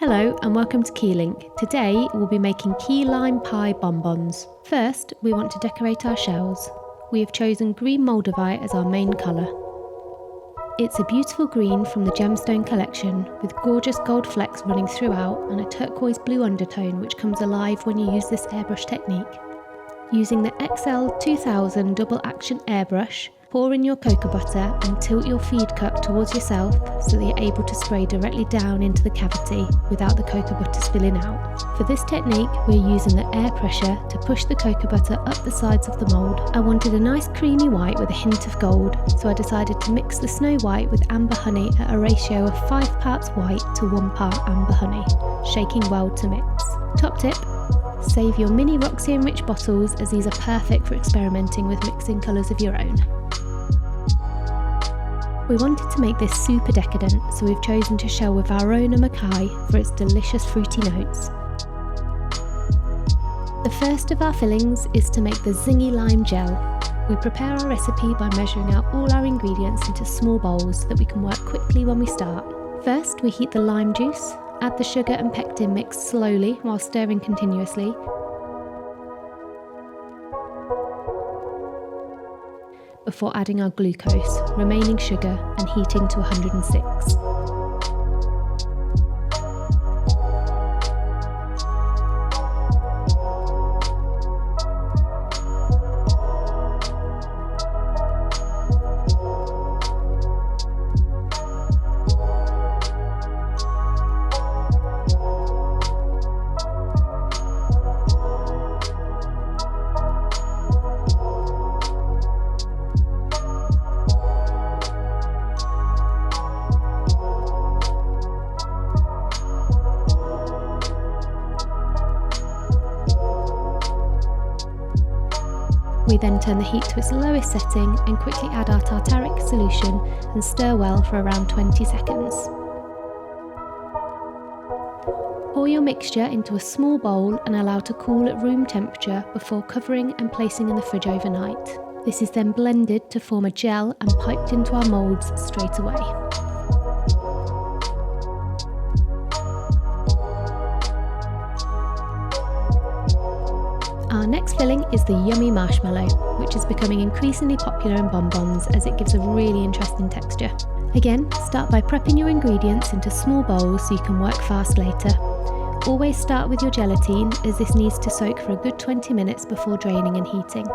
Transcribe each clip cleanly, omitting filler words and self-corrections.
Hello and welcome to Keylink. Today we'll be making key lime pie bonbons. First, we want to decorate our shells. We have chosen green Moldavite as our main colour. It's a beautiful green from the Gemstone collection with gorgeous gold flecks running throughout and a turquoise blue undertone which comes alive when you use this airbrush technique. Using the XL 2000 double action airbrush, pour in your cocoa butter and tilt your feed cup towards yourself so that you're able to spray directly down into the cavity without the cocoa butter spilling out. For this technique, we're using the air pressure to push the cocoa butter up the sides of the mould. I wanted a nice creamy white with a hint of gold, so I decided to mix the snow white with amber honey at a ratio of 5 parts white to 1 part amber honey, shaking well to mix. Top tip: save your mini Roxy Enriched bottles as these are perfect for experimenting with mixing colours of your own. We wanted to make this super decadent, so we've chosen to shell with Valrhona Macae for its delicious fruity notes. The first of our fillings is to make the zingy lime gel. We prepare our recipe by measuring out all our ingredients into small bowls so that we can work quickly when we start. First, we heat the lime juice, add the sugar and pectin mix slowly while stirring continuously. Before adding our glucose, remaining sugar and heating to 106. We then turn the heat to its lowest setting and quickly add our tartaric solution and stir well for around 20 seconds. Pour your mixture into a small bowl and allow to cool at room temperature before covering and placing in the fridge overnight. This is then blended to form a gel and piped into our moulds straight away. Our next filling is the yummy marshmallow, which is becoming increasingly popular in bonbons as it gives a really interesting texture. Again, start by prepping your ingredients into small bowls so you can work fast later. Always start with your gelatine as this needs to soak for a good 20 minutes before draining and heating.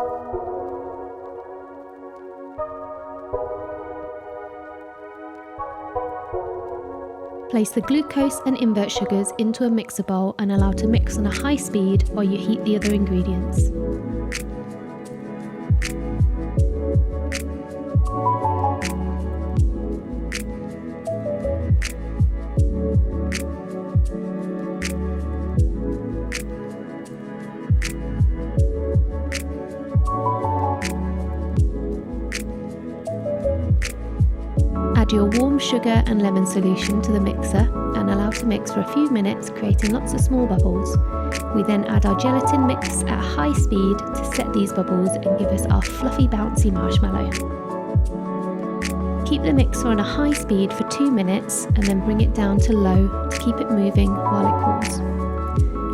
Place the glucose and invert sugars into a mixer bowl and allow to mix on a high speed while you heat the other ingredients. Add your warm sugar and lemon solution to the mixer and allow to mix for a few minutes, creating lots of small bubbles. We then add our gelatin mix at high speed to set these bubbles and give us our fluffy bouncy marshmallow. Keep the mixer on a high speed for 2 minutes and then bring it down to low to keep it moving while it cools.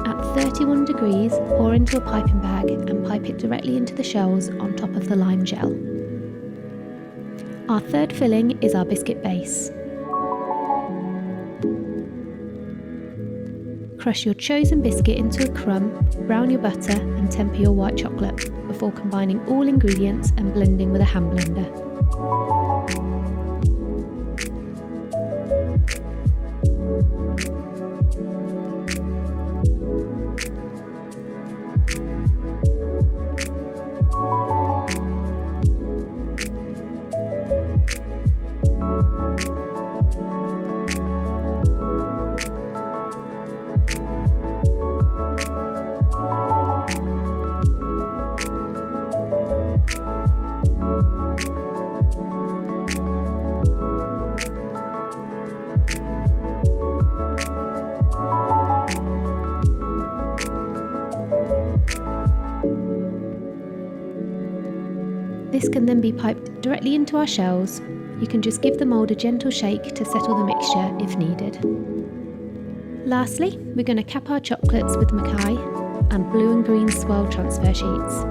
At 31 degrees, pour into a piping bag and pipe it directly into the shells on top of the lime gel. Our third filling is our biscuit base. Crush your chosen biscuit into a crumb, brown your butter and temper your white chocolate before combining all ingredients and blending with a hand blender. This can then be piped directly into our shells. You can just give the mould a gentle shake to settle the mixture if needed. Lastly, we're going to cap our chocolates with Macae and blue and green swirl transfer sheets.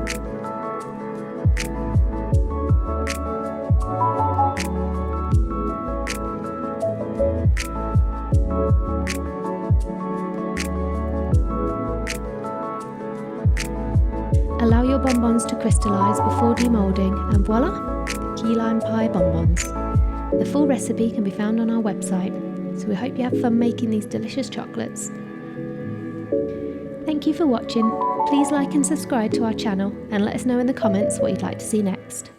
Allow your bonbons to crystallise before demoulding and voila, the key lime pie bonbons. The full recipe can be found on our website, so we hope you have fun making these delicious chocolates. Thank you for watching. Please like and subscribe to our channel and let us know in the comments what you'd like to see next.